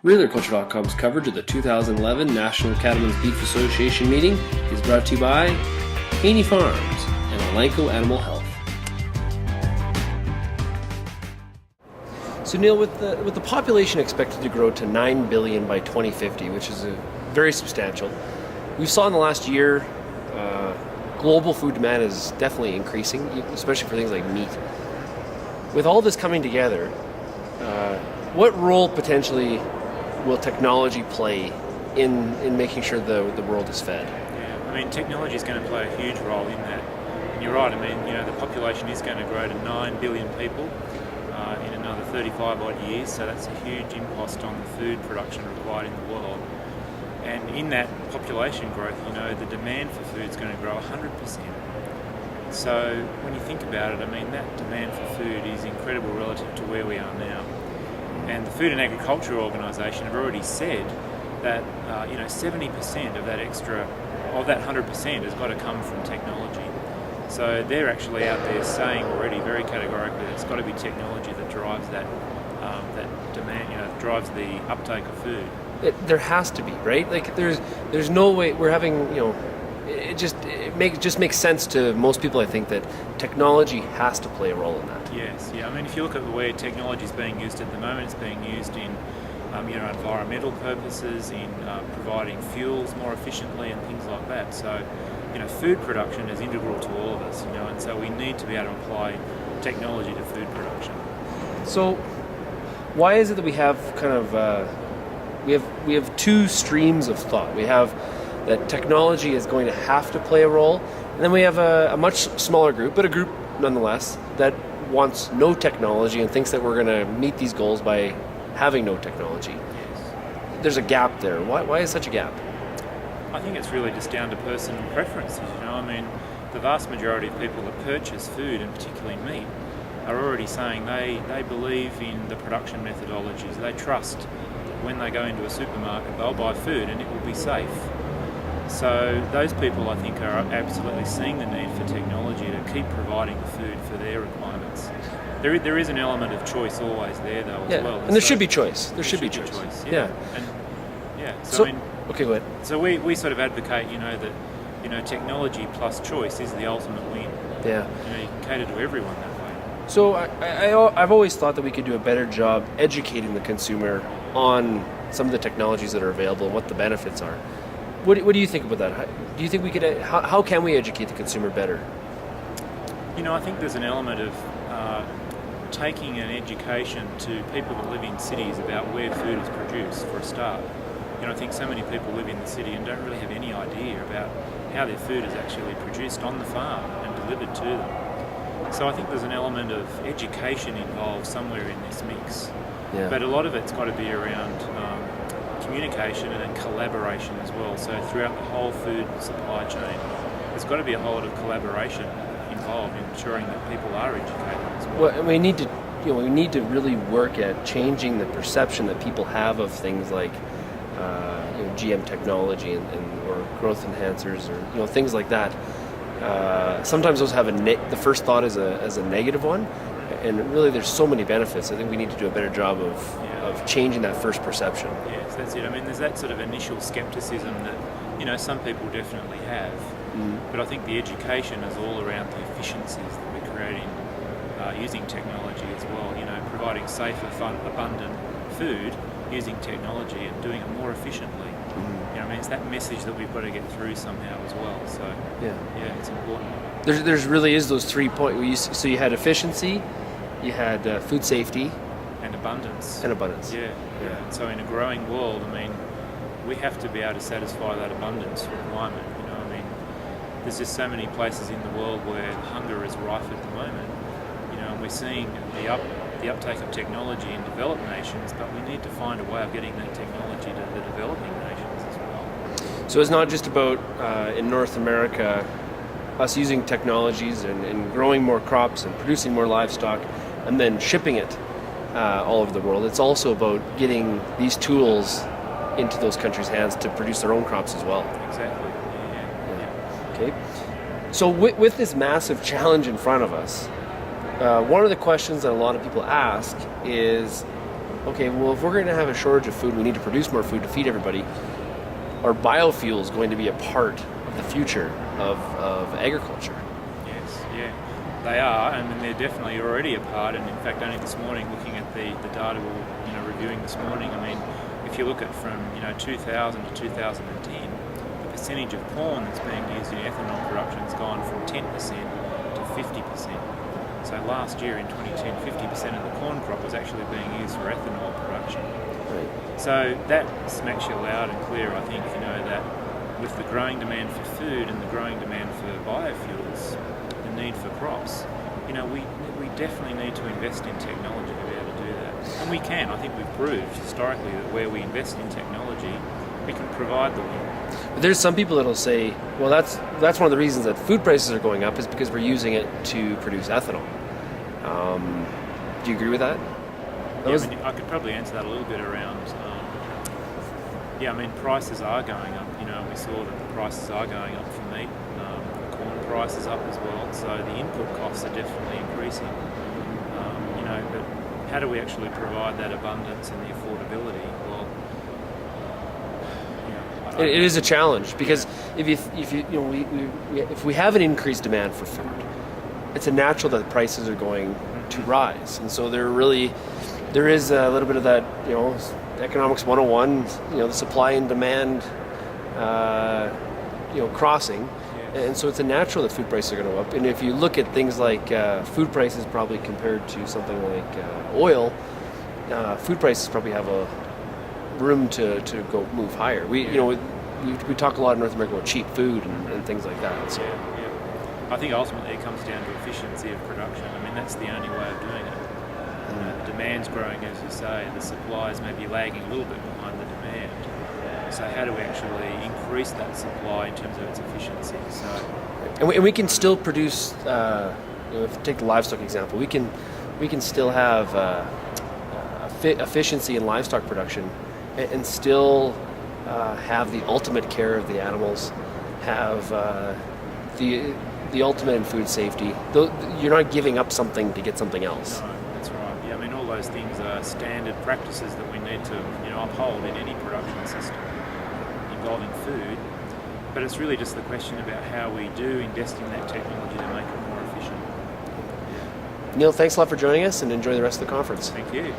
RealAgriculture.com's coverage of the 2011 National Cattlemen's Beef Association meeting is brought to you by Haney Farms and Elanco Animal Health. So Neil, with the population expected to grow to 9 billion by 2050, which is very substantial, we saw in the last year global food demand is definitely increasing, especially for things like meat. With all this coming together, what role potentially will technology play in making sure the world is fed? Yeah, I mean, technology is going to play a huge role in that. And you're right, I mean, the population is going to grow to 9 billion people in another 35 odd years, so that's a huge impost on the food production required in the world. And in that population growth, the demand for food is going to grow 100%. So when you think about it, I mean, that demand for food is incredible relative to where we are now. And the Food and Agriculture Organisation have already said that 70% of that extra, of that 100% has got to come from technology. So they're actually out there saying already very categorically that it's got to be technology that drives that demand, drives the uptake of food. There has to be, right? Like there's no way we're having, it just makes sense to most people, I think, that technology has to play a role in that. Yes, yeah. I mean, if you look at where technology is being used at the moment, it's being used in environmental purposes, in providing fuels more efficiently and things like that. So, food production is integral to all of us, and so we need to be able to apply technology to food production. So, why is it that we have kind of we have two streams of thought? We have that technology is going to have to play a role, and then we have a much smaller group, but a group nonetheless, that wants no technology and thinks that we're going to meet these goals by having no technology. Yes. There's a gap there. Why is such a gap? I think it's really just down to personal preferences. I mean, the vast majority of people that purchase food, and particularly meat, are already saying they believe in the production methodologies. They trust that when they go into a supermarket, they'll buy food and it will be safe. So those people, I think, are absolutely seeing the need for technology to keep providing the food for their requirements. There is an element of choice always there, though, as well. And there should be choice. There should be choice. Yeah. So okay, go ahead. So we sort of advocate, that technology plus choice is the ultimate win. Yeah. You can cater to everyone that way. So I've always thought that we could do a better job educating the consumer on some of the technologies that are available and what the benefits are. What do you think about that? Do you think we could? How can we educate the consumer better? I think there's an element of taking an education to people that live in cities about where food is produced, for a start. I think so many people live in the city and don't really have any idea about how their food is actually produced on the farm and delivered to them. So I think there's an element of education involved somewhere in this mix. Yeah. But a lot of it's got to be around communication and collaboration as well. So throughout the whole food supply chain, there's got to be a whole lot of collaboration involved in ensuring that people are educated as well. Well, we need to really work at changing the perception that people have of things like GM technology or growth enhancers or things like that. Sometimes those have the first thought is a negative one, and really there's so many benefits. I think we need to do a better job of changing that first perception. Yes, that's it. I mean, there's that sort of initial skepticism that some people definitely have, but I think the education is all around the efficiencies that we're creating using technology as well. Providing safer, fun, abundant food using technology and doing it more efficiently. It's that message that we've got to get through somehow as well. So yeah, it's important. There's really is those 3 points. So you had efficiency, you had food safety, and abundance. Yeah. So in a growing world, we have to be able to satisfy that abundance requirement. There's just so many places in the world where hunger is rife at the moment. And we're seeing the uptake of technology in developed nations, but we need to find a way of getting that technology to the developing nations as well. So it's not just about in North America us using technologies and growing more crops and producing more livestock and then shipping it all over the world. It's also about getting these tools into those countries' hands to produce their own crops as well. Exactly. Yeah. Okay. So with this massive challenge in front of us, one of the questions that a lot of people ask is, okay, well, if we're going to have a shortage of food, we need to produce more food to feed everybody. Are biofuels going to be a part of the future of agriculture? Yes, yeah, they are, and they're definitely already a part. And in fact, only this morning, looking at the data we're reviewing this morning, I mean, if you look at from 2000 to 2010, the percentage of corn that's being used in ethanol production has gone from 10% to 50%. So last year in 2010, 50% of the corn crop was actually being used for ethanol production. Right. So that smacks you loud and clear, I think, that with the growing demand for food and the growing demand for biofuels, the need for crops, we definitely need to invest in technology to be able to do that. And we can. I think we've proved historically that where we invest in technology, we can provide the win. But there's some people that'll say, well, that's one of the reasons that food prices are going up is because we're using it to produce ethanol. Do you agree with that? I could probably answer that a little bit around. Prices are going up. We saw that the prices are going up for meat. The corn price is up as well. So the input costs are definitely increasing. But how do we actually provide that abundance and the affordability? Well, it is a challenge because if we have an increased demand for food, it's a natural that the prices are going to rise, and so there is a little bit of that economics 101, the supply and demand crossing. Yes. And so it's a natural that food prices are going to go up. And if you look at things like food prices probably compared to something like oil, food prices probably have a room to go move higher. We talk a lot in North America about cheap food and things like that. So. Yeah. I think ultimately it comes down to efficiency of production. I mean, that's the only way of doing it. The demand's growing, as you say, the supplies may be lagging a little bit behind the demand. So how do we actually increase that supply in terms of its efficiency? And we can still produce, if you take the livestock example, we can still have efficiency in livestock production and still have the ultimate care of the animals, have the ultimate in food safety. You're not giving up something to get something else. No, that's right. Yeah, I mean, all those things are standard practices that we need to uphold in any production system involving food. But it's really just the question about how we do invest in that technology to make it more efficient. Neil, thanks a lot for joining us and enjoy the rest of the conference. Thank you.